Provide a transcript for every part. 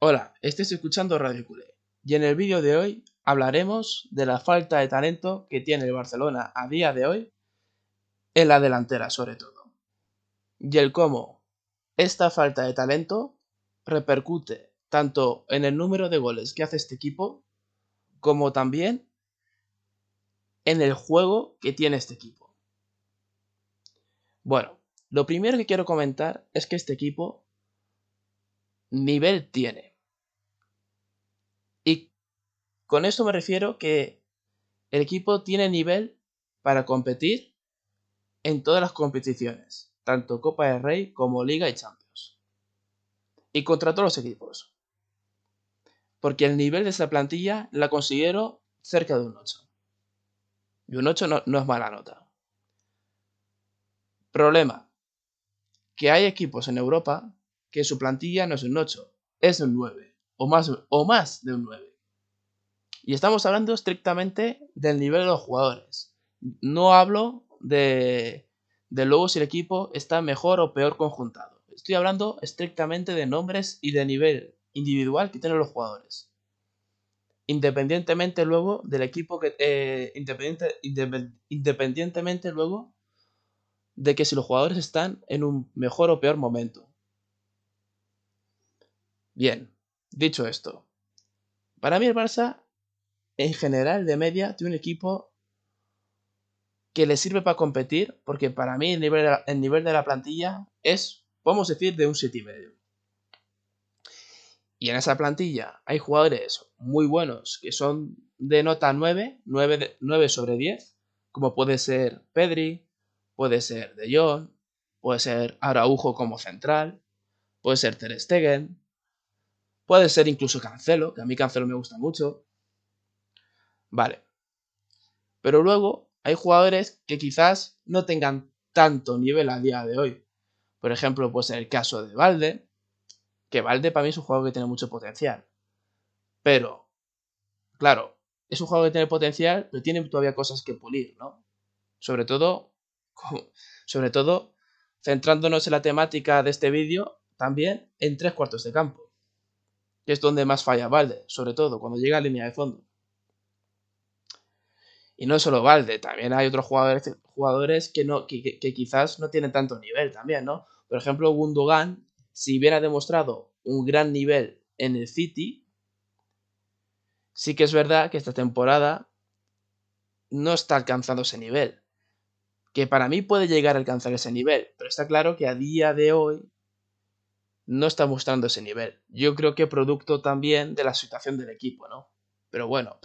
Hola, estáis escuchando Radio Culé y en el vídeo de hoy hablaremos de la falta de talento que tiene el Barcelona a día de hoy en la delantera sobre todo y el cómo esta falta de talento repercute tanto en el número de goles que hace este equipo como también en el juego que tiene este equipo. Bueno, lo primero que quiero comentar es que este equipo nivel tiene y con esto me refiero que el equipo tiene nivel para competir en todas las competiciones, tanto Copa del Rey como Liga y Champions. Y contra todos los equipos. Porque el nivel de esa plantilla la considero cerca de un 8. Y un 8 no es mala nota. Problema, que hay equipos en Europa que su plantilla no es un 8, es un 9. O más de un 9. Y estamos hablando estrictamente del nivel de los jugadores. No hablo de luego si el equipo está mejor o peor conjuntado. Estoy hablando estrictamente de nombres y de nivel individual que tienen los jugadores. Independientemente luego del equipo que... independientemente luego de que si los jugadores están en un mejor o peor momento. Bien, dicho esto. Para mí el Barça, en general, de media, tiene un equipo que le sirve para competir, porque para mí el nivel de la plantilla es, podemos decir, de un 7,5. Y en esa plantilla hay jugadores muy buenos que son de nota 9 sobre 10, como puede ser Pedri, puede ser De Jong, puede ser Araujo como central, puede ser Ter Stegen, puede ser incluso Cancelo, que a mí Cancelo me gusta mucho. Vale. Pero luego hay jugadores que quizás no tengan tanto nivel a día de hoy. Por ejemplo, pues en el caso de Valde, que Valde para mí es un jugador que tiene mucho potencial. Pero, claro, es un jugador que tiene potencial, pero tiene todavía cosas que pulir, ¿no? Sobre todo, sobre todo, centrándonos en la temática de este vídeo, también en tres cuartos de campo, que es donde más falla Valde, sobre todo cuando llega a línea de fondo. Y no solo Valde, también hay otros jugadores que quizás no tienen tanto nivel también, ¿no? Por ejemplo, Gundogan, si bien ha demostrado un gran nivel en el City, sí que es verdad que esta temporada no está alcanzando ese nivel. Que para mí puede llegar a alcanzar ese nivel, pero está claro que a día de hoy no está mostrando ese nivel. Yo creo que producto también de la situación del equipo, ¿no? Pero bueno,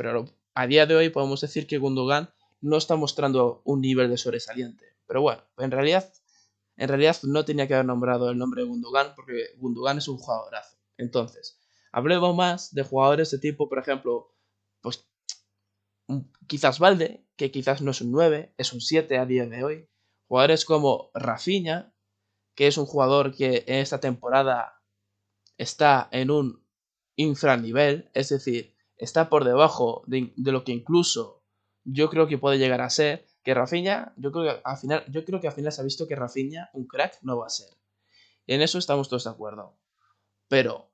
a día de hoy podemos decir que Gundogan no está mostrando un nivel de sobresaliente. Pero bueno, en realidad no tenía que haber nombrado el nombre de Gundogan porque Gundogan es un jugadorazo. Entonces, hablemos más de jugadores de tipo, por ejemplo, pues quizás Valde, que quizás no es un 9, es un 7 a día de hoy. Jugadores como Rafinha, que es un jugador que en esta temporada está en un infranivel, es decir, está por debajo de lo que incluso yo creo que puede llegar a ser, que Rafinha, yo creo que al final se ha visto que Rafinha, un crack, no va a ser. En eso estamos todos de acuerdo. Pero,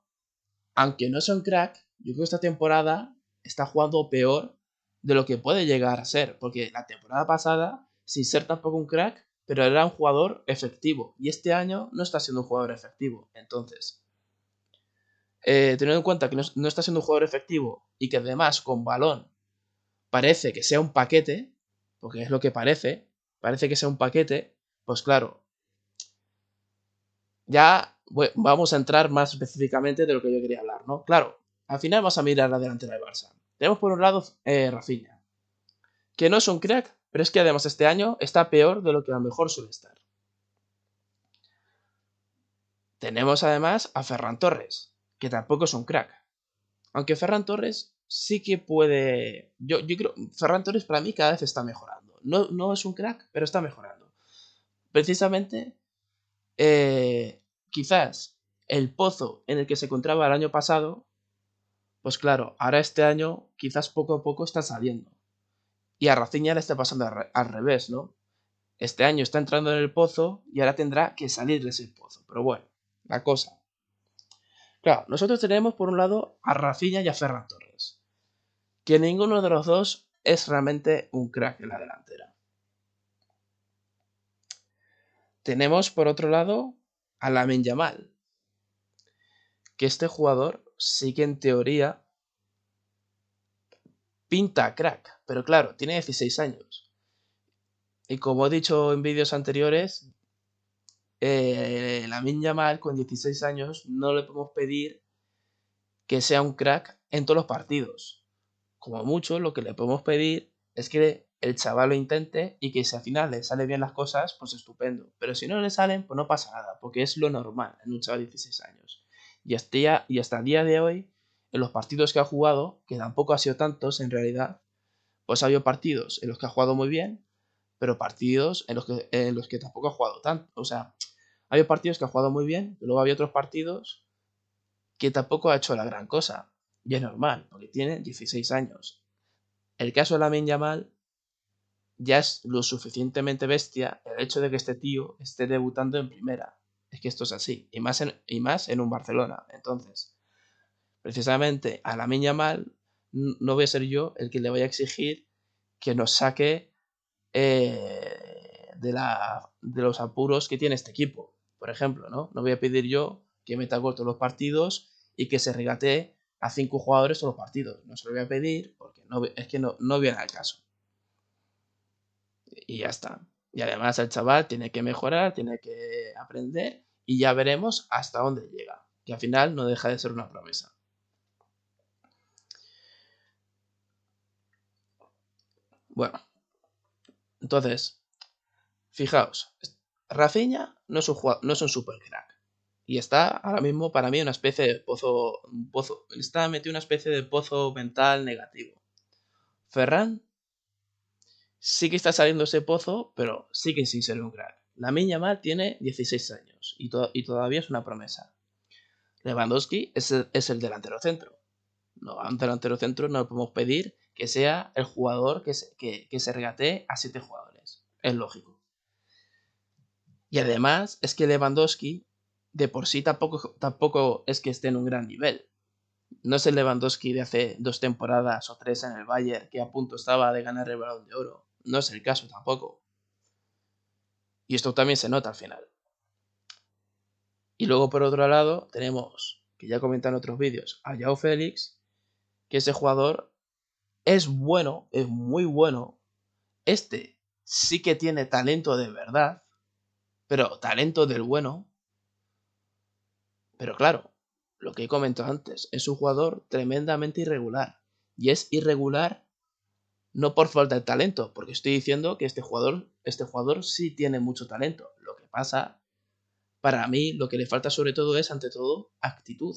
aunque no sea un crack, yo creo que esta temporada está jugando peor de lo que puede llegar a ser, porque la temporada pasada, sin ser tampoco un crack, pero era un jugador efectivo, y este año no está siendo un jugador efectivo. Entonces, teniendo en cuenta que no está siendo un jugador efectivo y que además con balón parece que sea un paquete, porque es lo que parece que sea un paquete, pues claro, ya vamos a entrar más específicamente de lo que yo quería hablar, ¿no? Claro, al final vamos a mirar la delantera del Barça. Tenemos por un lado Rafinha, que no es un crack, pero es que además este año está peor de lo que a lo mejor suele estar. Tenemos además a Ferran Torres, que tampoco es un crack. Aunque Ferran Torres sí que puede. Yo creo. Ferran Torres para mí cada vez está mejorando. No es un crack, pero está mejorando. Precisamente, quizás el pozo en el que se encontraba el año pasado, pues claro, ahora este año quizás poco a poco está saliendo. Y a Rafinha le está pasando al revés, ¿no? Este año está entrando en el pozo y ahora tendrá que salir de ese pozo. Pero bueno, la cosa. Claro, nosotros tenemos por un lado a Rafinha y a Ferran Torres, que ninguno de los dos es realmente un crack en la delantera. Tenemos por otro lado a Lamine Yamal, que este jugador sí que en teoría pinta crack, pero claro, tiene 16 años. Y como he dicho en vídeos anteriores, Lamine Yamal con 16 años no le podemos pedir que sea un crack en todos los partidos. Como mucho, lo que le podemos pedir es que el chaval lo intente y que si al final le salen bien las cosas, pues estupendo. Pero si no le salen, pues no pasa nada, porque es lo normal en un chaval de 16 años. Y hasta el día de hoy, en los partidos que ha jugado, que tampoco ha sido tantos en realidad, pues ha habido partidos en los que ha jugado muy bien, pero partidos en los que tampoco ha jugado tanto. O sea, ha habido partidos que ha jugado muy bien, pero luego había otros partidos que tampoco ha hecho la gran cosa. Y es normal, porque tiene 16 años. El caso de Lamine Yamal ya es lo suficientemente bestia el hecho de que este tío esté debutando en primera. Es que esto es así, y más en un Barcelona. Entonces, precisamente a Lamine Yamal no voy a ser yo el que le vaya a exigir que nos saque de los apuros que tiene este equipo. Por ejemplo, ¿no? No voy a pedir yo que meta gol todos los partidos y que se regatee a 5 jugadores todos los partidos. No se lo voy a pedir porque es que no viene al caso. Y ya está. Y además el chaval tiene que mejorar, tiene que aprender y ya veremos hasta dónde llega. Que al final no deja de ser una promesa. Bueno, entonces, fijaos, Rafinha no es un super crack. Y está ahora mismo para mí una especie de pozo, está metido en una especie de pozo mental negativo. Ferran sí que está saliendo ese pozo, pero sigue sin ser un crack. Lamine Yamal tiene 16 años y todavía es una promesa. Lewandowski es el delantero centro. No, a un delantero centro no le podemos pedir que sea el jugador que se regatee a 7 jugadores. Es lógico. Y además es que Lewandowski de por sí tampoco es que esté en un gran nivel. No es el Lewandowski de hace 2 temporadas o 3 en el Bayern que a punto estaba de ganar el Balón de Oro. No es el caso tampoco. Y esto también se nota al final. Y luego por otro lado tenemos, que ya comenté en otros vídeos, a Joao Félix, que ese jugador es bueno, es muy bueno. Este sí que tiene talento de verdad, pero talento del bueno. Pero claro, lo que he comentado antes, es un jugador tremendamente irregular. Y es irregular no por falta de talento, porque estoy diciendo que este jugador sí tiene mucho talento. Lo que pasa, para mí, lo que le falta sobre todo es, ante todo, actitud.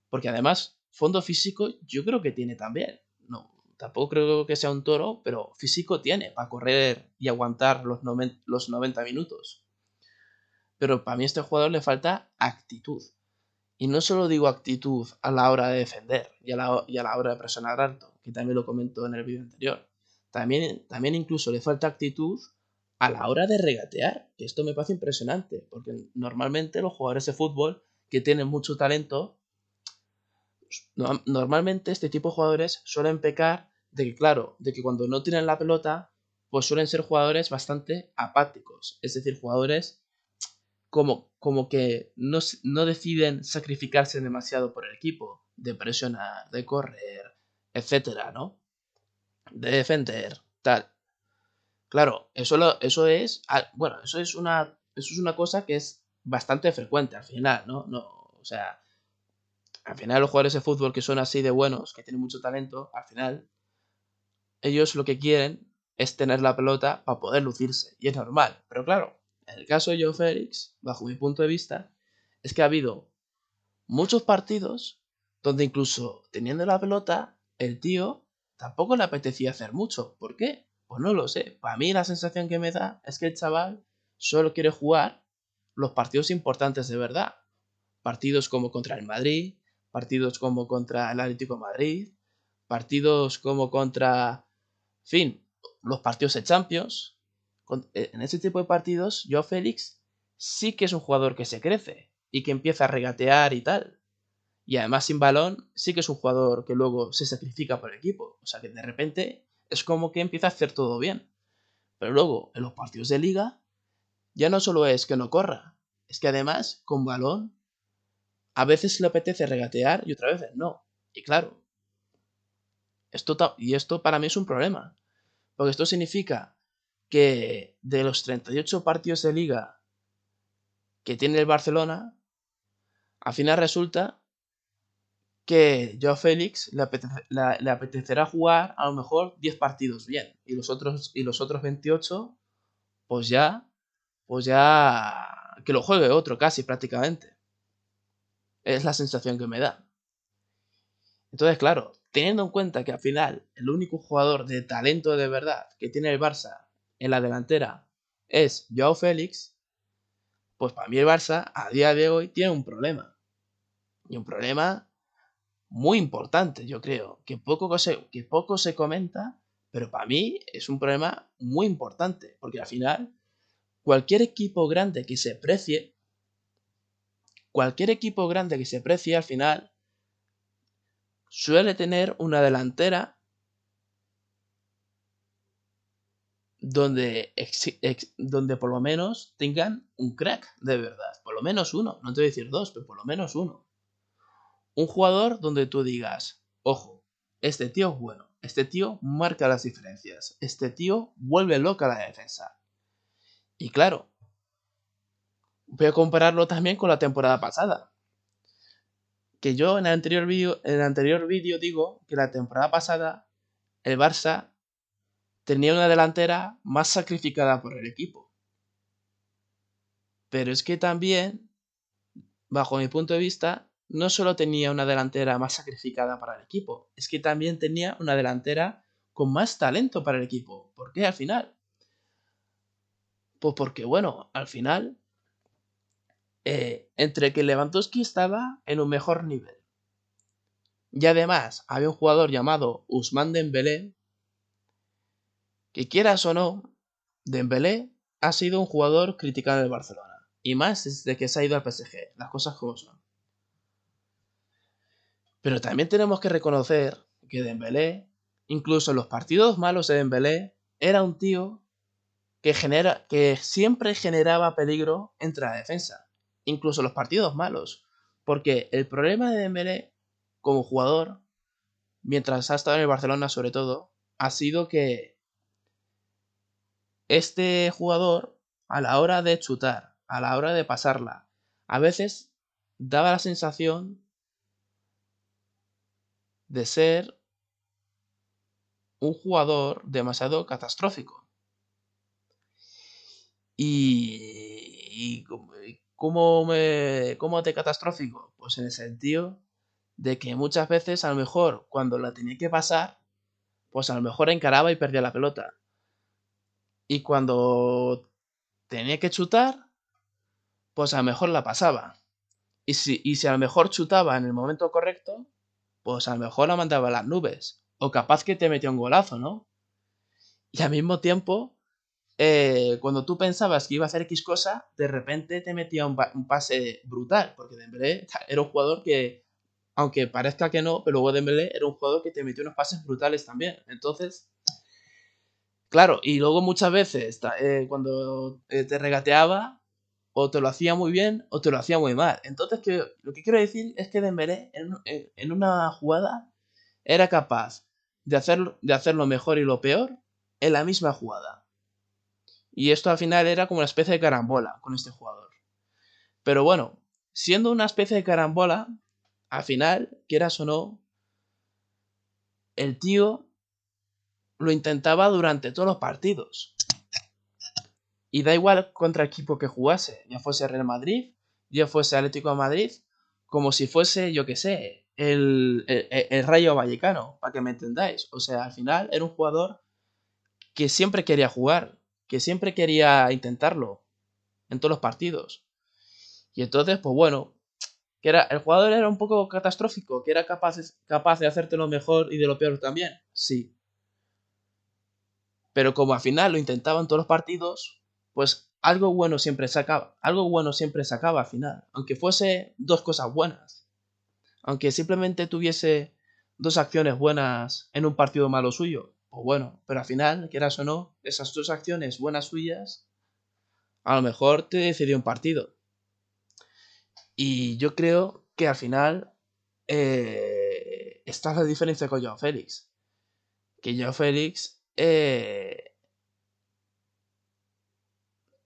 Porque además, fondo físico yo creo que tiene también. No, tampoco creo que sea un toro, pero físico tiene para correr y aguantar los 90 minutos. Pero para mí a este jugador le falta actitud. Y no solo digo actitud a la hora de defender y a la hora de presionar alto, que también lo comentó en el vídeo anterior. También incluso le falta actitud a la hora de regatear, que esto me parece impresionante, porque normalmente los jugadores de fútbol que tienen mucho talento, normalmente este tipo de jugadores suelen pecar de que, claro, de que cuando no tienen la pelota, pues suelen ser jugadores bastante apáticos, es decir, jugadores como que no deciden sacrificarse demasiado por el equipo, de presionar, de correr, etcétera, ¿no? De defender, tal. Claro, bueno, eso es una cosa que es bastante frecuente al final, ¿no? No, o sea, al final los jugadores de fútbol que son así de buenos, que tienen mucho talento, al final ellos lo que quieren es tener la pelota para poder lucirse, y es normal. Pero claro, en el caso de Joe Félix, bajo mi punto de vista, es que ha habido muchos partidos donde incluso teniendo la pelota, el tío tampoco le apetecía hacer mucho. ¿Por qué? Pues no lo sé. Para mí la sensación que me da es que el chaval solo quiere jugar los partidos importantes de verdad. Partidos como contra el Madrid, partidos como contra el Atlético de Madrid, partidos como contra, en fin, los partidos de Champions. En ese tipo de partidos, yo Félix sí que es un jugador que se crece y que empieza a regatear y tal. Y además sin balón sí que es un jugador que luego se sacrifica por el equipo. O sea que de repente es como que empieza a hacer todo bien. Pero luego en los partidos de liga ya no solo es que no corra, es que además con balón a veces le apetece regatear y otras veces no. Y claro, esto para mí es un problema. Porque esto significa que de los 38 partidos de liga que tiene el Barcelona, al final resulta que Joao Félix le apetecerá jugar a lo mejor 10 partidos bien. Y los otros 28, pues ya que lo juegue otro casi prácticamente. Es la sensación que me da. Entonces, claro, teniendo en cuenta que al final el único jugador de talento de verdad que tiene el Barça en la delantera es Joao Félix, pues para mí el Barça a día de hoy tiene un problema. Y un problema muy importante, yo creo, que poco se comenta, pero para mí es un problema muy importante, porque al final cualquier equipo grande que se precie, al final suele tener una delantera donde por lo menos tengan un crack de verdad, por lo menos uno, no te voy a decir dos, pero por lo menos uno. Un jugador donde tú digas, ojo, este tío es bueno, este tío marca las diferencias, este tío vuelve loca la defensa. Y claro, voy a compararlo también con la temporada pasada. Que yo en el anterior vídeo digo que la temporada pasada el Barça tenía una delantera más sacrificada por el equipo. Pero es que también, bajo mi punto de vista, no solo tenía una delantera más sacrificada para el equipo, es que también tenía una delantera con más talento para el equipo. ¿Por qué al final? Pues porque, bueno, al final, entre que Lewandowski estaba en un mejor nivel y además había un jugador llamado Ousmane Dembélé, que quieras o no, Dembélé ha sido un jugador criticado en el Barcelona. Y más desde que se ha ido al PSG, las cosas como son. Pero también tenemos que reconocer que Dembélé, incluso en los partidos malos de Dembélé, era un tío que siempre generaba peligro entre la defensa. Incluso en los partidos malos. Porque el problema de Dembélé, como jugador, mientras ha estado en el Barcelona sobre todo, ha sido que este jugador, a la hora de chutar, a la hora de pasarla, a veces daba la sensación de ser un jugador demasiado catastrófico. Y ¿cómo de catastrófico? Pues en el sentido de que muchas veces a lo mejor cuando la tenía que pasar, pues a lo mejor encaraba y perdía la pelota. Y cuando tenía que chutar, pues a lo mejor la pasaba. Y si a lo mejor chutaba en el momento correcto, pues a lo mejor la mandaba a las nubes. O capaz que te metía un golazo, ¿no? Y al mismo tiempo, cuando tú pensabas que iba a hacer X cosa, de repente te metía un pase brutal. Porque Dembélé era un jugador que, aunque parezca que no, pero luego Dembélé era un jugador que te metió unos pases brutales también. Entonces, claro, y luego muchas veces, cuando te regateaba, o te lo hacía muy bien o te lo hacía muy mal. Entonces, lo que quiero decir es que Dembélé en una jugada era capaz de hacer lo mejor y lo peor en la misma jugada. Y esto al final era como una especie de carambola con este jugador. Pero bueno, siendo una especie de carambola, al final, quieras o no, el tío lo intentaba durante todos los partidos. Y da igual contra equipo que jugase, ya fuese Real Madrid, ya fuese Atlético de Madrid, como si fuese, yo que sé, el Rayo Vallecano, para que me entendáis. O sea, al final era un jugador que siempre quería jugar, que siempre quería intentarlo en todos los partidos. Y entonces, pues bueno, el jugador era un poco catastrófico, que era capaz de hacerte lo mejor y de lo peor también, sí. Pero como al final lo intentaba en todos los partidos, pues algo bueno siempre sacaba al final, aunque fuese dos cosas buenas. Aunque simplemente tuviese dos acciones buenas en un partido malo suyo, pues bueno, pero al final, quieras o no, esas dos acciones buenas suyas, a lo mejor te decidió un partido. Y yo creo que al final esta es la diferencia con Joao Félix. Que Joao Félix,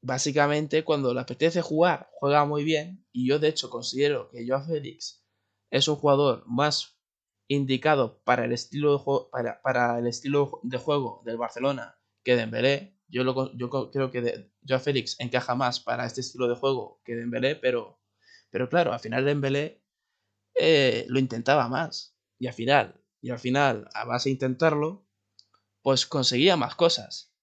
básicamente, cuando le apetece jugar, juega muy bien. Y yo, de hecho, considero que Joao Félix es un jugador más indicado para el estilo de juego, para el estilo de juego del Barcelona que Dembélé. Creo que Joao Félix encaja más para este estilo de juego que Dembélé, pero claro, al final Dembélé lo intentaba más. Y al final, a base de intentarlo, pues conseguía más cosas.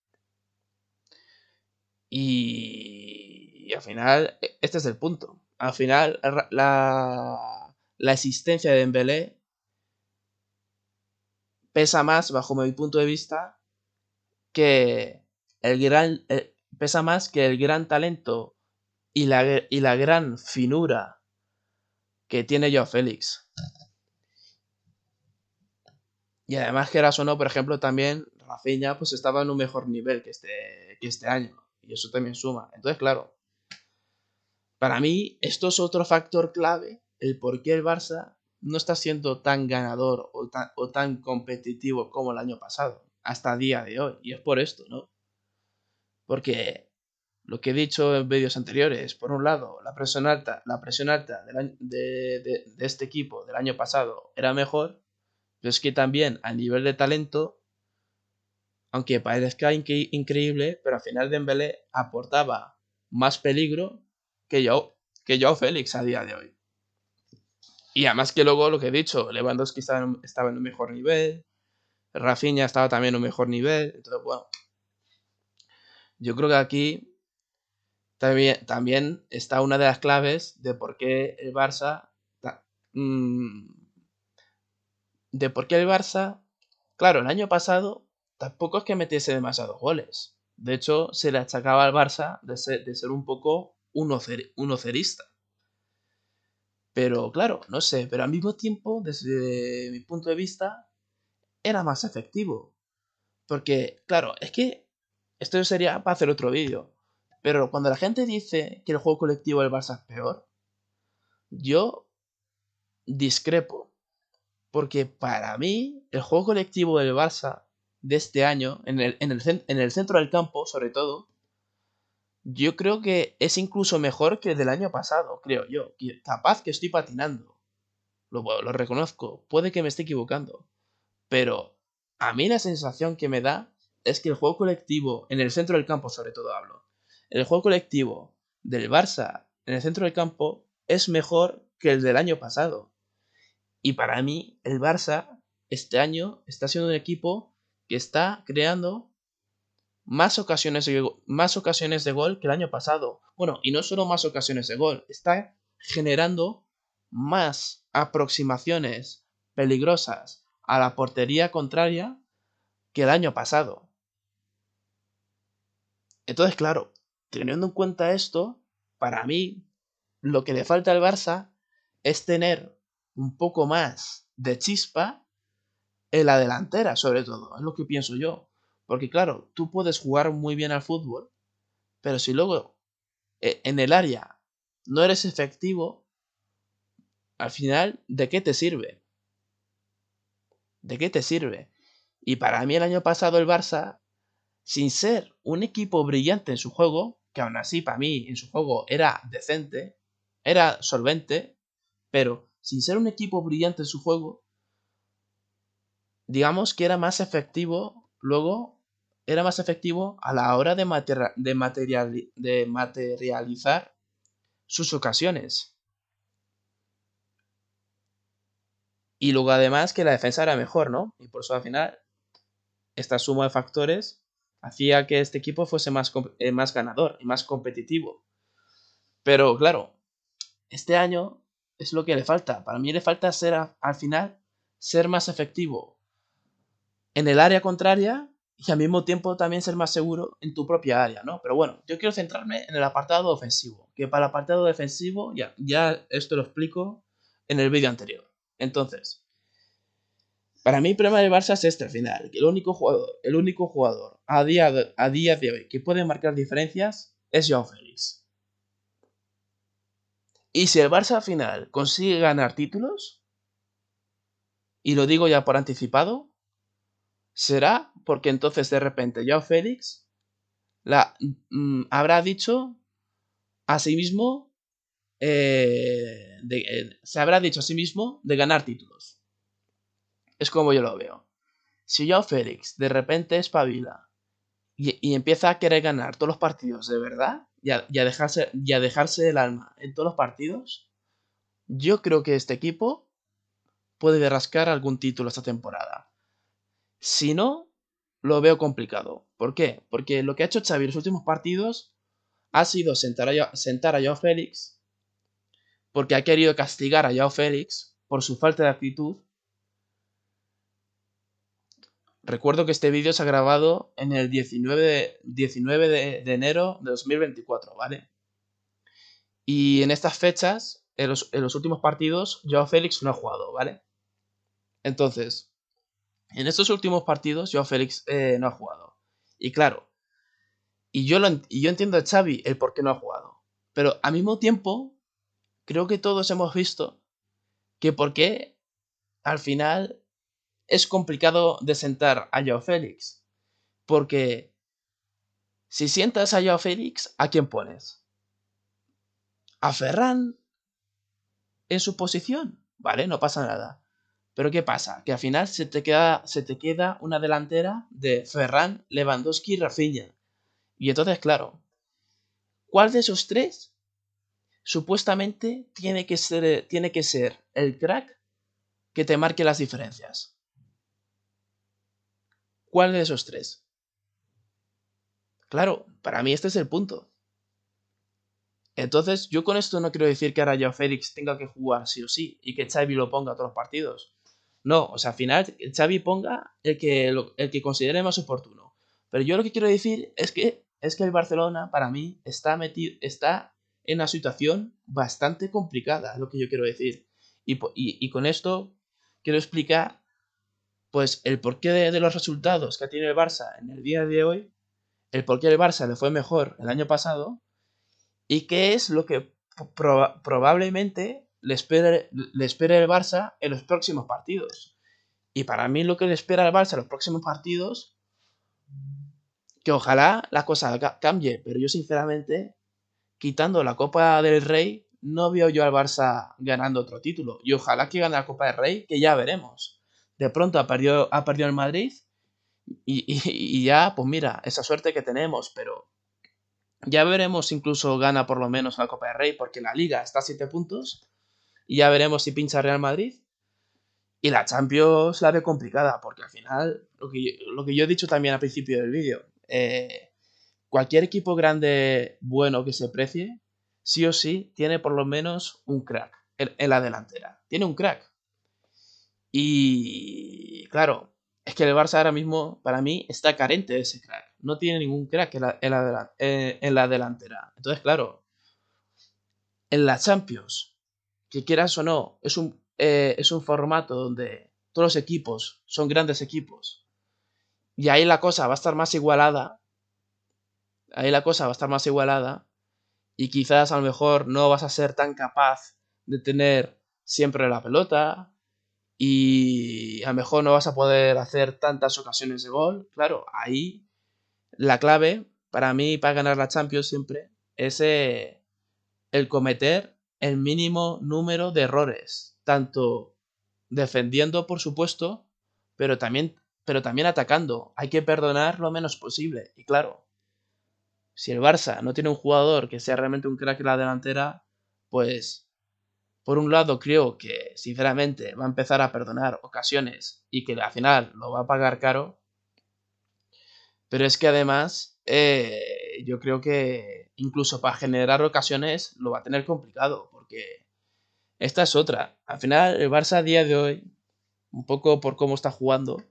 Y al final, este es el punto. Al final, la existencia de Dembélé pesa más, bajo mi punto de vista, que pesa más que el gran talento y la gran finura que tiene Joao Félix. Y además, que era o no, por ejemplo, también Rafinha pues estaba en un mejor nivel que este año. Y eso también suma. Entonces, claro, para mí esto es otro factor clave, el por qué el Barça no está siendo tan ganador o tan competitivo como el año pasado, hasta el día de hoy. Y es por esto, ¿no? Porque lo que he dicho en vídeos anteriores, por un lado, la presión alta de este equipo del año pasado era mejor, pero es que también a nivel de talento, aunque parezca increíble, pero al final Dembélé aportaba más peligro que Joao Félix a día de hoy. Y además que luego lo que he dicho, Lewandowski estaba en un mejor nivel, Rafinha estaba también en un mejor nivel, entonces bueno, yo creo que aquí también está una de las claves de por qué el Barça, mm, claro, el año pasado tampoco es que metiese demasiados goles. De hecho, se le achacaba al Barça de ser un poco un ocerista. Pero claro, no sé, pero al mismo tiempo, desde mi punto de vista, era más efectivo. Porque, claro, es que esto sería para hacer otro vídeo. Pero cuando la gente dice que el juego colectivo del Barça es peor, yo discrepo. Porque para mí, el juego colectivo del Barça de este año, en el centro del campo, sobre todo, yo creo que es incluso mejor que el del año pasado, creo yo. Capaz que estoy patinando. Lo reconozco. Puede que me esté equivocando. Pero a mí la sensación que me da es que el juego colectivo, en el centro del campo sobre todo hablo, el juego colectivo del Barça en el centro del campo es mejor que el del año pasado. Y para mí, el Barça este año está siendo un equipo que está creando más ocasiones de gol que el año pasado. Bueno, y no solo más ocasiones de gol, está generando más aproximaciones peligrosas a la portería contraria que el año pasado. Entonces, claro, teniendo en cuenta esto, para mí lo que le falta al Barça es tener un poco más de chispa en la delantera, sobre todo, es lo que pienso yo. Porque claro, tú puedes jugar muy bien al fútbol, pero si luego en el área no eres efectivo, al final, ¿de qué te sirve? ¿De qué te sirve? Y para mí el año pasado el Barça, sin ser un equipo brillante en su juego, que aún así para mí en su juego era decente, era solvente, pero sin ser un equipo brillante en su juego, digamos que era más efectivo a la hora de materializar sus ocasiones. Y luego además que la defensa era mejor, ¿no? Y por eso al final esta suma de factores hacía que este equipo fuese más ganador y más competitivo. Pero claro, este año es lo que le falta. Para mí le falta al final ser más efectivo en el área contraria y al mismo tiempo también ser más seguro en tu propia área, ¿no? Pero bueno, yo quiero centrarme en el apartado ofensivo, que para el apartado defensivo ya esto lo explico en el vídeo anterior. Entonces, para mí el problema del Barça es este al final. Que el único jugador a día de hoy que puede marcar diferencias es Joao Félix. Y si el Barça al final consigue ganar títulos, y lo digo ya por anticipado, será porque entonces de repente Joao Félix habrá dicho a sí mismo se habrá dicho a sí mismo de ganar títulos. Es como yo lo veo. Si Joao Félix de repente espabila y empieza a querer ganar todos los partidos de verdad y a dejarse el alma en todos los partidos, yo creo que este equipo puede rascar algún título esta temporada. Si no, lo veo complicado. ¿Por qué? Porque lo que ha hecho Xavi en los últimos partidos ha sido sentar a Joao Félix, porque ha querido castigar a Joao Félix por su falta de actitud. Recuerdo que este vídeo se ha grabado en el 19 de enero de 2024, ¿vale? Y en estas fechas, en los últimos partidos, Joao Félix no ha jugado, ¿vale? Entonces, en estos últimos partidos, Joao Félix no ha jugado. Y claro, yo entiendo a Xavi el por qué no ha jugado. Pero al mismo tiempo, creo que todos hemos visto que por qué al final es complicado de sentar a Joao Félix. Porque si sientas a Joao Félix, ¿a quién pones? ¿A Ferran en su posición? Vale, no pasa nada. Pero ¿qué pasa? Que al final se te queda una delantera de Ferran, Lewandowski y Rafinha. Y entonces, claro, ¿cuál de esos tres supuestamente tiene que ser el crack que te marque las diferencias? ¿Cuál de esos tres? Claro, para mí este es el punto. Entonces, yo con esto no quiero decir que ahora Joao Félix tenga que jugar sí o sí y que Xavi lo ponga a todos los partidos. No, o sea, al final Xavi ponga el que considere más oportuno. Pero yo lo que quiero decir es que el Barcelona, para mí, está en una situación bastante complicada, es lo que yo quiero decir. Y con esto quiero explicar, pues, el porqué de los resultados que tiene el Barça en el día de hoy, el porqué el Barça le fue mejor el año pasado y qué es lo que probablemente le espere el Barça en los próximos partidos. Y para mí lo que le espera al Barça en los próximos partidos, que ojalá la cosa cambie, pero yo sinceramente, quitando la Copa del Rey, no veo yo al Barça ganando otro título. Y ojalá que gane la Copa del Rey, que ya veremos. De pronto ha perdido el Madrid y ya, pues mira, esa suerte que tenemos, pero ya veremos si incluso gana por lo menos la Copa del Rey, porque la Liga está a 7 puntos y ya veremos si pincha Real Madrid. Y la Champions la veo complicada, porque al final, lo que yo he dicho también al principio del vídeo, cualquier equipo grande bueno que se precie, sí o sí, tiene por lo menos un crack en la delantera. Tiene un crack. Y claro, es que el Barça ahora mismo, para mí, está carente de ese crack. No tiene ningún crack en la delantera. Entonces, claro, en la Champions, que quieras o no, es un formato donde todos los equipos son grandes equipos. Y ahí la cosa va a estar más igualada. Ahí la cosa va a estar más igualada. Y quizás a lo mejor no vas a ser tan capaz de tener siempre la pelota. Y a lo mejor no vas a poder hacer tantas ocasiones de gol. Claro, ahí la clave para mí, para ganar la Champions siempre, es el cometer el mínimo número de errores, tanto defendiendo, por supuesto, pero también atacando. Hay que perdonar lo menos posible. Y claro, si el Barça no tiene un jugador que sea realmente un crack en la delantera, pues por un lado creo que sinceramente va a empezar a perdonar ocasiones y que al final lo va a pagar caro, pero es que además yo creo que incluso para generar ocasiones lo va a tener complicado, porque esta es otra. Al final el Barça a día de hoy, un poco por cómo está jugando,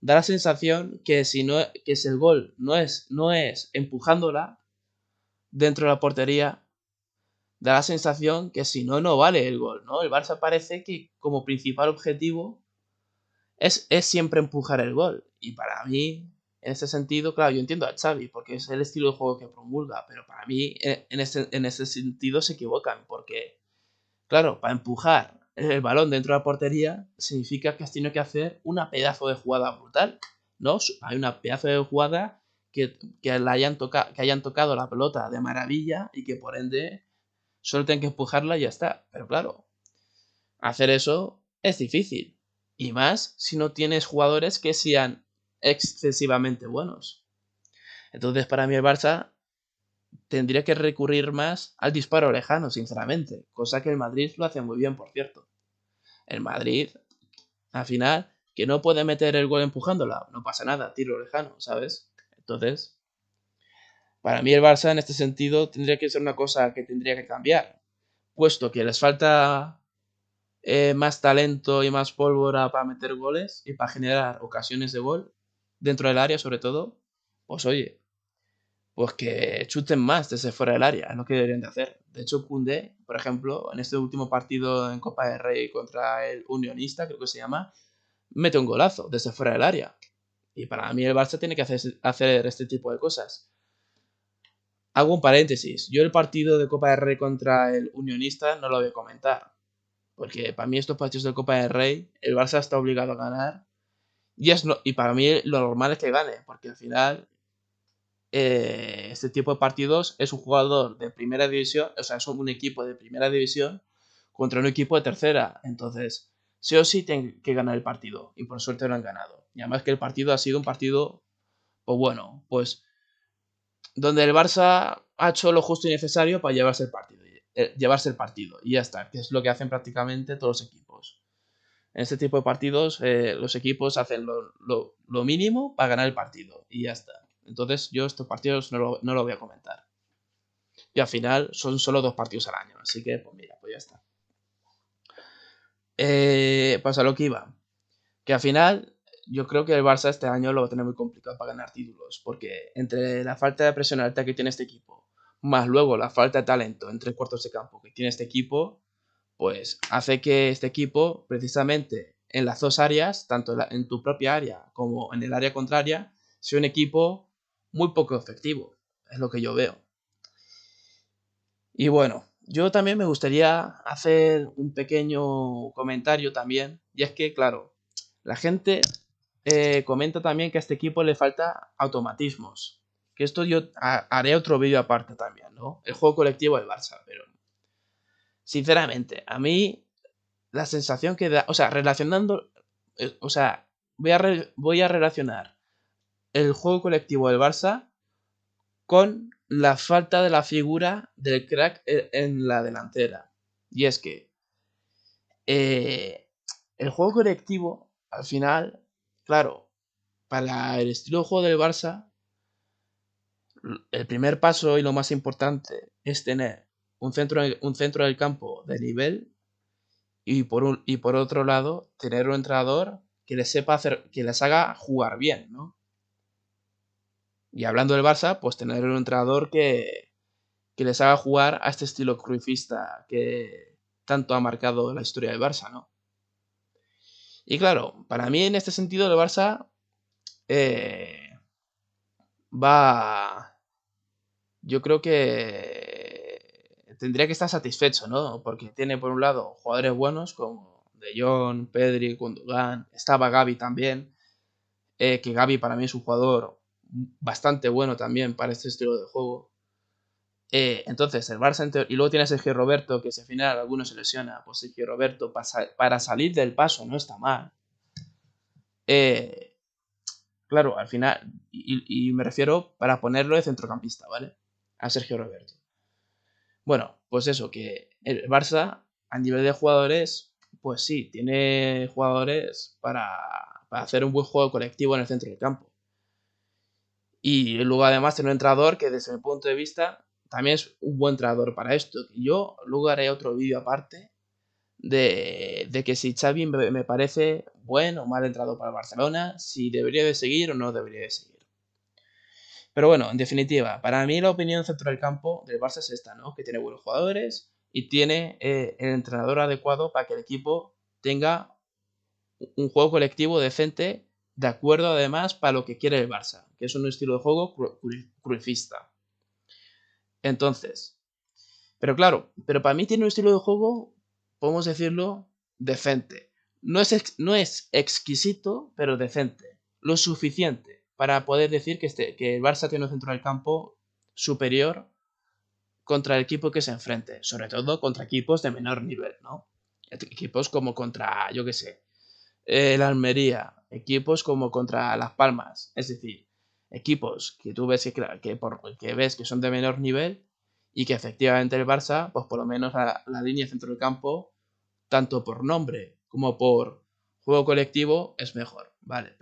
da la sensación que si el gol no es empujándola dentro de la portería, da la sensación que si no, no vale el gol, ¿no? El Barça parece que como principal objetivo es siempre empujar el gol. Y para mí, en ese sentido, claro, yo entiendo a Xavi, porque es el estilo de juego que promulga, pero para mí, en ese sentido, se equivocan, porque, claro, para empujar el balón dentro de la portería, significa que has tenido que hacer una pedazo de jugada brutal, ¿no? Hay una pedazo de jugada que hayan tocado la pelota de maravilla y que por ende solo tienen que empujarla y ya está. Pero claro, hacer eso es difícil. Y más si no tienes jugadores que sean excesivamente buenos. Entonces, para mí el Barça tendría que recurrir más al disparo lejano, sinceramente. Cosa que el Madrid lo hace muy bien, por cierto. El Madrid, al final, que no puede meter el gol empujándola, no pasa nada, tiro lejano, ¿sabes? Entonces, para mí el Barça en este sentido tendría que ser una cosa que tendría que cambiar. Puesto que les falta más talento y más pólvora para meter goles y para generar ocasiones de gol dentro del área sobre todo, pues oye, pues que chuten más desde fuera del área, es lo que deberían de hacer. De hecho, Koundé, por ejemplo, en este último partido en Copa del Rey contra el Unionista, creo que se llama, mete un golazo desde fuera del área. Y para mí el Barça tiene que hacer este tipo de cosas. Hago un paréntesis. Yo el partido de Copa del Rey contra el Unionista no lo voy a comentar. Porque para mí estos partidos de Copa del Rey, el Barça está obligado a ganar. Y para mí lo normal es que gane, porque al final este tipo de partidos es un jugador de primera división, o sea, es un equipo de primera división contra un equipo de tercera. Entonces, sí o sí tienen que ganar el partido. Y por suerte lo han ganado. Y además que el partido ha sido un partido, pues bueno, pues donde el Barça ha hecho lo justo y necesario para llevarse el partido. Y ya está, que es lo que hacen prácticamente todos los equipos. En este tipo de partidos, los equipos hacen lo mínimo para ganar el partido. Y ya está. Entonces, yo estos partidos no lo voy a comentar. Y al final son solo 2 partidos al año. Así que, pues mira, pues ya está. Pues a lo que iba. Que al final, yo creo que el Barça este año lo va a tener muy complicado para ganar títulos. Porque entre la falta de presión alta que tiene este equipo, más luego la falta de talento en 3 cuartos de campo que tiene este equipo, pues hace que este equipo, precisamente en las dos áreas, tanto en tu propia área como en el área contraria, sea un equipo muy poco efectivo. Es lo que yo veo. Y bueno, yo también me gustaría hacer un pequeño comentario también. Y es que, claro, la gente comenta también que a este equipo le falta automatismos. Que esto yo haré otro vídeo aparte también, ¿no? El juego colectivo del Barça, pero sinceramente, a mí la sensación que da, o sea, relacionando, o sea, voy a relacionar el juego colectivo del Barça con la falta de la figura del crack en la delantera. Y es que eh, el juego colectivo, al final, claro, para el estilo de juego del Barça, el primer paso y lo más importante es tener un centro del campo de nivel y por otro lado, tener un entrenador que les sepa hacer, que les haga jugar bien, ¿no? Y hablando del Barça, pues tener un entrenador que les haga jugar a este estilo cruifista que tanto ha marcado la historia del Barça, ¿no? Y claro, para mí en este sentido el Barça eh, va, yo creo que tendría que estar satisfecho, ¿no? Porque tiene por un lado jugadores buenos como De Jong, Pedri, Gundogan, estaba Gavi también, que Gavi para mí es un jugador bastante bueno también para este estilo de juego. Entonces, el Barça, y luego tiene a Sergio Roberto, que si al final alguno se lesiona, pues Sergio Roberto para salir del paso no está mal. Eh, claro, al final, y me refiero para ponerlo de centrocampista, ¿vale? A Sergio Roberto. Bueno, pues eso, que el Barça, a nivel de jugadores, pues sí, tiene jugadores para hacer un buen juego colectivo en el centro del campo. Y luego además tiene un entrenador que desde mi punto de vista también es un buen entrenador para esto. Yo luego haré otro vídeo aparte de que si Xavi me parece buen o mal entrenador para Barcelona, si debería de seguir o no debería de seguir. Pero bueno, en definitiva, para mí la opinión centro del campo del Barça es esta, ¿no? Que tiene buenos jugadores y tiene el entrenador adecuado para que el equipo tenga un juego colectivo decente, de acuerdo además para lo que quiere el Barça, que es un estilo de juego cruifista. Entonces, pero claro, pero para mí tiene un estilo de juego, podemos decirlo, decente. No es exquisito, pero decente. Lo suficiente para poder decir que el Barça tiene un centro del campo superior contra el equipo que se enfrente. Sobre todo contra equipos de menor nivel, ¿no? Equipos como contra, yo qué sé, el Almería. Equipos como contra Las Palmas. Es decir, equipos que tú ves que ves que son de menor nivel y que efectivamente el Barça, pues por lo menos la línea centro del campo, tanto por nombre como por juego colectivo, es mejor, ¿vale?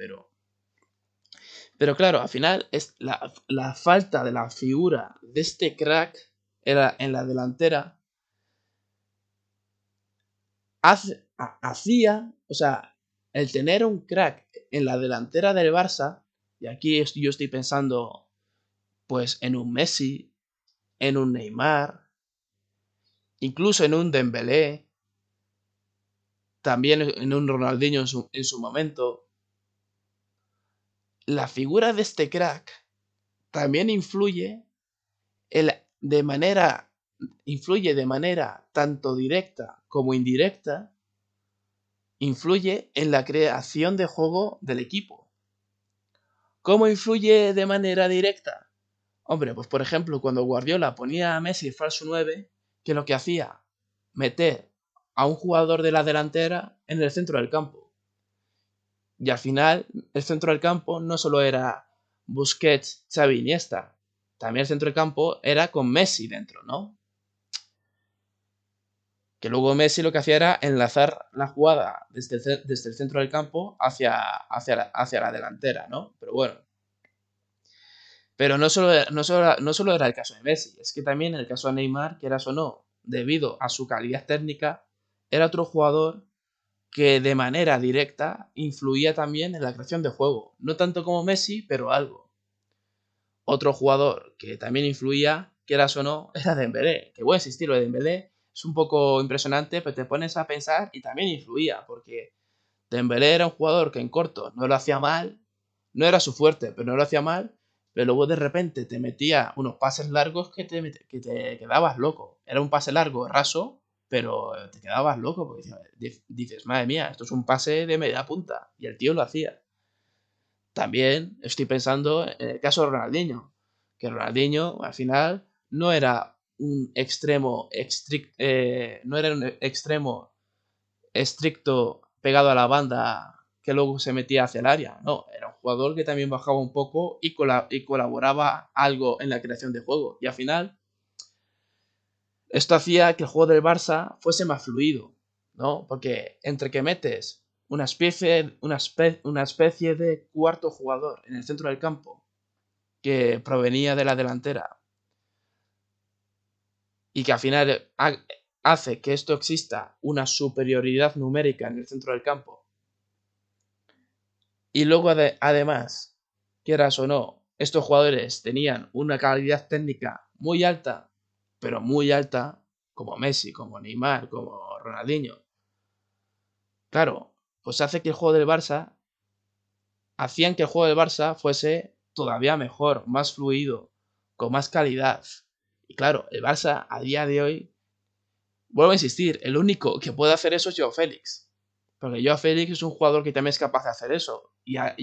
Pero claro, al final es la falta de la figura de este crack en la delantera hacía, o sea, el tener un crack en la delantera del Barça, y aquí yo estoy pensando pues en un Messi, en un Neymar, incluso en un Dembélé, también en un Ronaldinho en su momento. La figura de este crack también el- de manera, influye de manera tanto directa como indirecta, influye en la creación de juego del equipo. ¿Cómo influye de manera directa? Hombre, pues por ejemplo, cuando Guardiola ponía a Messi falso 9, que lo que hacía, meter a un jugador de la delantera en el centro del campo. Y al final, el centro del campo no solo era Busquets, Xavi, Iniesta, también el centro del campo era con Messi dentro, ¿no? Que luego Messi lo que hacía era enlazar la jugada desde el centro del campo hacia la delantera, ¿no? Pero bueno, pero no solo era el caso de Messi, es que también el caso de Neymar, quieras o no, debido a su calidad técnica, era otro jugador que de manera directa influía también en la creación de juego. No tanto como Messi, pero algo. Otro jugador que también influía, quieras o no, era Dembélé. Que buen estilo de Dembélé, es un poco impresionante, pero te pones a pensar y también influía, porque Dembélé era un jugador que en corto no lo hacía mal, no era su fuerte, pero no lo hacía mal, pero luego de repente te metía unos pases largos que te quedabas loco. Era un pase largo, raso, pero te quedabas loco porque dices, madre mía, esto es un pase de media punta, y el tío lo hacía. También estoy pensando en el caso de Ronaldinho, que Ronaldinho al final no era un no era un extremo estricto pegado a la banda que luego se metía hacia el área. No, era un jugador que también bajaba un poco y colaboraba algo en la creación de juego. Y al final, esto hacía que el juego del Barça fuese más fluido, ¿no? Porque entre que metes una especie de cuarto jugador en el centro del campo que provenía de la delantera y que al final hace que esto exista una superioridad numérica en el centro del campo. Y luego además, quieras o no, estos jugadores tenían una calidad técnica muy alta, pero muy alta, como Messi, como Neymar, como Ronaldinho. Claro, pues hace que el juego del Barça, hacían que el juego del Barça fuese todavía mejor, más fluido, con más calidad. Y claro, el Barça a día de hoy, vuelvo a insistir, el único que puede hacer eso es Joao Félix. Porque Joao Félix es un jugador que también es capaz de hacer eso. Y ha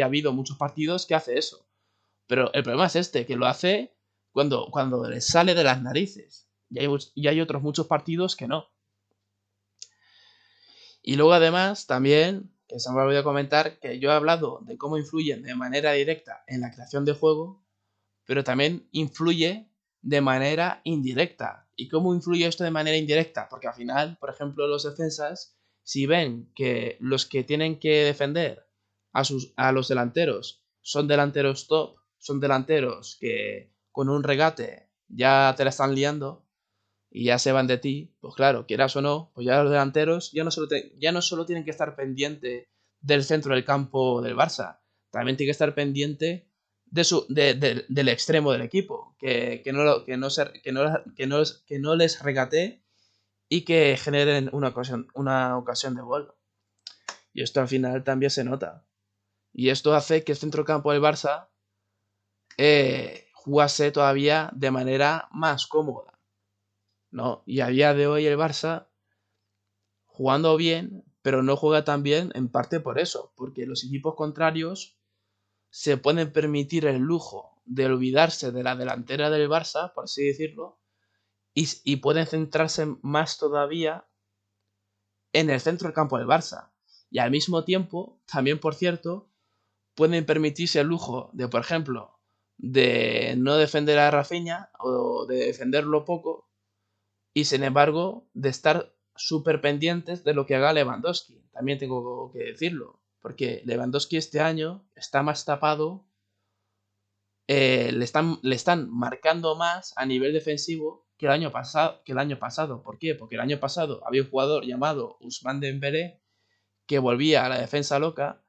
habido muchos partidos que hace eso. Pero el problema es este, que lo hace cuando le sale de las narices. Y hay otros muchos partidos que no. Y luego además también, que se me ha olvidado comentar, que yo he hablado de cómo influyen de manera directa en la creación de juego, pero también influye de manera indirecta. ¿Y cómo influye esto de manera indirecta? Porque al final, por ejemplo, los defensas, si ven que los que tienen que defender a los delanteros son delanteros top, son delanteros que con un regate ya te la están liando y ya se van de ti, pues claro, quieras o no, pues ya los delanteros ya no solo tienen que estar pendiente del centro del campo del Barça, también tienen que estar pendiente del extremo del equipo, que no les regatee y que generen una ocasión de gol. Y esto al final también se nota. Y esto hace que el centrocampo del Barça jugase todavía de manera más cómoda, ¿no? Y a día de hoy el Barça jugando bien, pero no juega tan bien en parte por eso, porque los equipos contrarios se pueden permitir el lujo de olvidarse de la delantera del Barça, por así decirlo, y pueden centrarse más todavía en el centro del campo del Barça. Y al mismo tiempo, también por cierto, pueden permitirse el lujo de, por ejemplo, de no defender a Rafinha o de defenderlo poco y sin embargo de estar súper pendientes de lo que haga Lewandowski. También tengo que decirlo, porque Lewandowski este año está más tapado, le están marcando más a nivel defensivo que el año pasado. ¿Por qué? Porque el año pasado había un jugador llamado Ousmane Dembélé que volvía a la defensa loca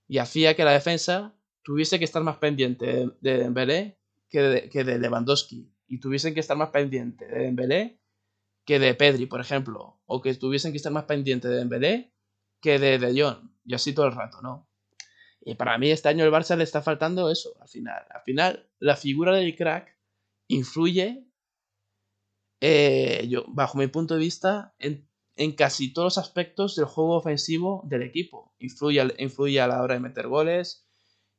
y hacía que la defensa tuviese que estar más pendiente de Dembélé que de Lewandowski y tuviesen que estar más pendiente de Dembélé que de Pedri, por ejemplo, o que tuviesen que estar más pendiente de Dembélé que de Jong, y así todo el rato, ¿no? Y para mí este año el Barça le está faltando eso, al final. Al final, la figura del crack influye, bajo mi punto de vista, en casi todos los aspectos del juego ofensivo del equipo. Influye a la hora de meter goles,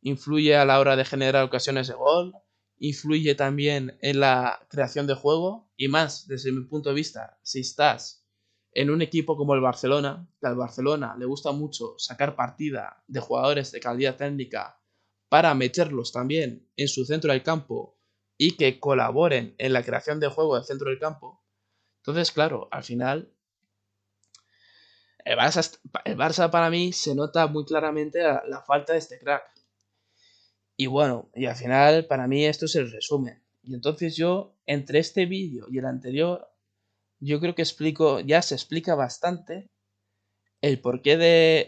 influye a la hora de generar ocasiones de gol, influye también en la creación de juego y más desde mi punto de vista, si estás en un equipo como el Barcelona, que al Barcelona le gusta mucho sacar partida de jugadores de calidad técnica para meterlos también en su centro del campo y que colaboren en la creación de juego del centro del campo. Entonces, claro, al final el Barça para mí se nota muy claramente la falta de este crack. Y bueno, y al final para mí esto es el resumen. Y entonces yo, entre este vídeo y el anterior, yo creo que ya se explica bastante el por qué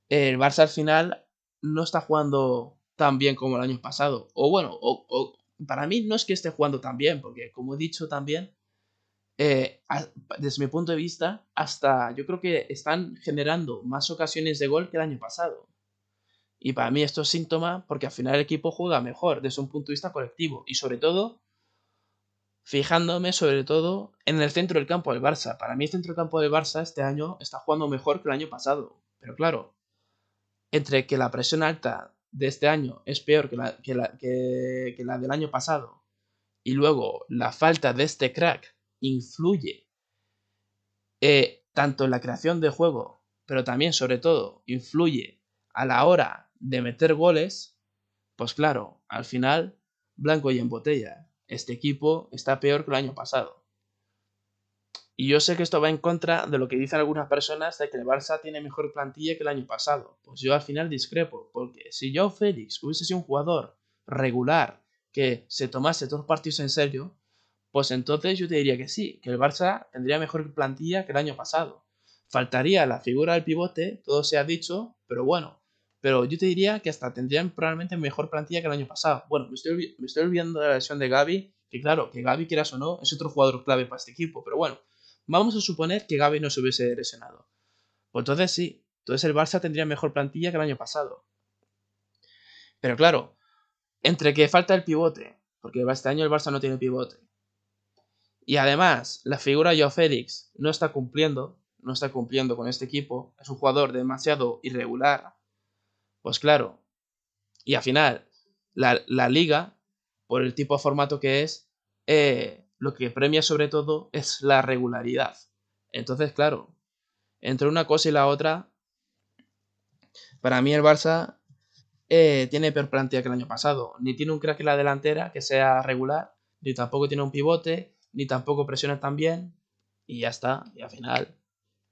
el Barça al final no está jugando tan bien como el año pasado. O bueno, para mí no es que esté jugando tan bien, porque como he dicho también, desde mi punto de vista, hasta yo creo que están generando más ocasiones de gol que el año pasado. Y para mí esto es síntoma porque al final el equipo juega mejor desde un punto de vista colectivo y sobre todo fijándome sobre todo en el centro del campo del Barça. Para mí el centro del campo del Barça este año está jugando mejor que el año pasado. Pero claro, entre que la presión alta de este año es peor que la del año pasado y luego la falta de este crack influye tanto en la creación de juego, pero también sobre todo influye a la hora de meter goles, pues claro, al final, blanco y en botella. Este equipo está peor que el año pasado. Y yo sé que esto va en contra de lo que dicen algunas personas de que el Barça tiene mejor plantilla que el año pasado. Pues yo al final discrepo, porque si Joao Félix hubiese sido un jugador regular que se tomase todos los partidos en serio, pues entonces yo te diría que sí, que el Barça tendría mejor plantilla que el año pasado. Faltaría la figura del pivote, todo se ha dicho, pero bueno. Pero yo te diría que hasta tendrían probablemente mejor plantilla que el año pasado. Bueno, me estoy olvidando de la lesión de Gavi, que claro, que Gavi, quieras o no, es otro jugador clave para este equipo. Pero bueno, vamos a suponer que Gavi no se hubiese lesionado. Pues entonces sí, entonces el Barça tendría mejor plantilla que el año pasado. Pero claro, entre que falta el pivote, porque este año el Barça no tiene pivote, y además, la figura de Joao Félix no está cumpliendo con este equipo, es un jugador demasiado irregular, pues claro, y al final, la liga, por el tipo de formato que es, lo que premia sobre todo es la regularidad. Entonces, claro, entre una cosa y la otra, para mí el Barça tiene peor plantilla que el año pasado. Ni tiene un crack en la delantera que sea regular, ni tampoco tiene un pivote, ni tampoco presiona tan bien. Y ya está. Y al final,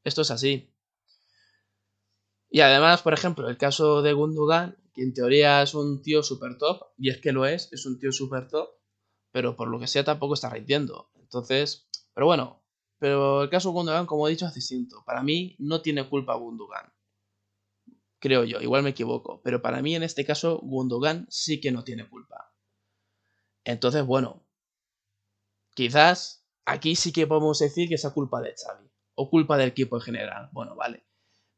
esto es así. Y además, por ejemplo, el caso de Gundogan, que en teoría es un tío super top, y es que lo es un tío super top, pero por lo que sea tampoco está rindiendo. Entonces, pero bueno, pero el caso de Gundogan, como he dicho, es distinto. Para mí no tiene culpa Gundogan. creo yo, igual me equivoco, pero para mí en este caso Gundogan sí que no tiene culpa. Entonces, bueno, quizás aquí sí que podemos decir que es culpa de Xavi o culpa del equipo en general. Bueno, vale.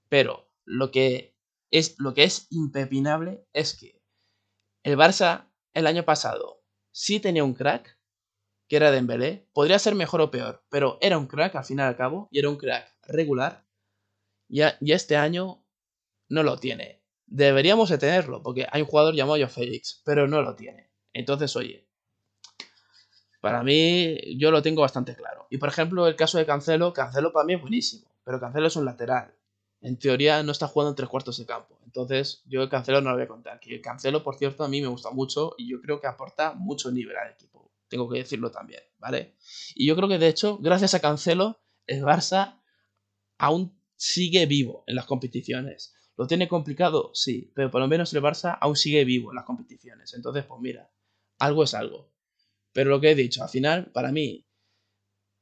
Pero lo que es impepinable es que el Barça el año pasado sí tenía un crack, que era Dembélé. Podría ser mejor o peor, pero era un crack al fin y al cabo, y era un crack regular. Y este año no lo tiene. Deberíamos de tenerlo, porque hay un jugador llamado Joao Félix, pero no lo tiene. Entonces, oye, para mí yo lo tengo bastante claro. Y por ejemplo, el caso de Cancelo, Cancelo para mí es buenísimo, pero Cancelo es un lateral. En teoría no está jugando en 3 cuartos de campo. Entonces yo el Cancelo no lo voy a contar. Que el Cancelo, por cierto, a mí me gusta mucho y yo creo que aporta mucho nivel al equipo. Tengo que decirlo también, ¿vale? Y yo creo que de hecho, gracias a Cancelo, el Barça aún sigue vivo en las competiciones. ¿Lo tiene complicado? Sí, pero por lo menos el Barça aún sigue vivo en las competiciones. Entonces, pues mira, algo es algo. Pero lo que he dicho, al final, para mí,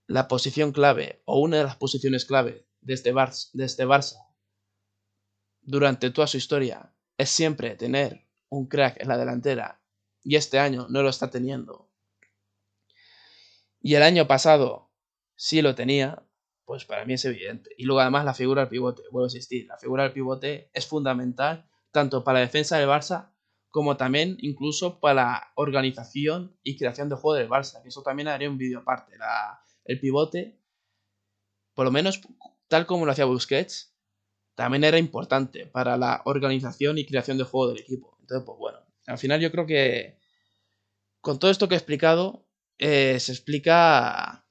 la posición clave o una de las posiciones clave de este Barça durante toda su historia es siempre tener un crack en la delantera y este año no lo está teniendo. Y el año pasado sí lo tenía, pues para mí es evidente. Y luego además la figura del pivote, vuelvo a insistir, la figura del pivote es fundamental tanto para la defensa del Barça como también incluso para la organización y creación de juego del Barça, que eso también haré un vídeo aparte. El pivote, por lo menos tal como lo hacía Busquets, también era importante para la organización y creación de juego del equipo. Entonces, pues bueno, al final yo creo que con todo esto que he explicado, se explica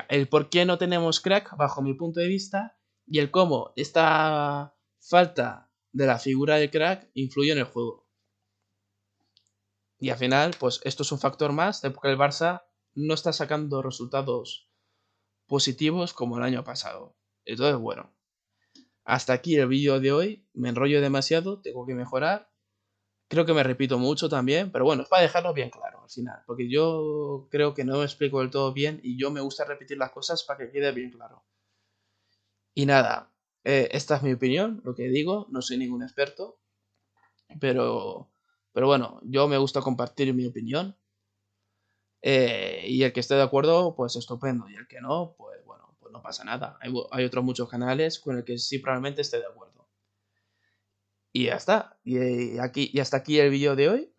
el por qué no tenemos crack bajo mi punto de vista y el cómo esta falta de la figura del crack influye en el juego. Y al final, pues esto es un factor más de porque el Barça no está sacando resultados positivos como el año pasado. Entonces, bueno, hasta aquí el vídeo de hoy. Me enrollo demasiado, tengo que mejorar. Creo que me repito mucho también, pero bueno, es para dejarlo bien claro al final, porque yo creo que no me explico del todo bien y yo me gusta repetir las cosas para que quede bien claro. Y nada, esta es mi opinión, lo que digo, no soy ningún experto, pero, pero bueno, yo me gusta compartir mi opinión y el que esté de acuerdo, pues estupendo, y el que no, pues bueno, pues no pasa nada. Hay otros muchos canales con el que sí probablemente esté de acuerdo. Y ya está, y hasta aquí el vídeo de hoy.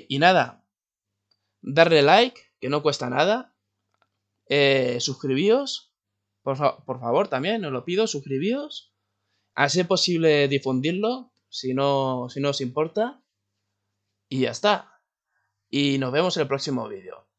Y nada, darle like, que no cuesta nada. Suscribíos, por favor, también, os lo pido, suscribíos. A ser posible difundirlo, si no os importa. Y ya está. Y nos vemos en el próximo vídeo.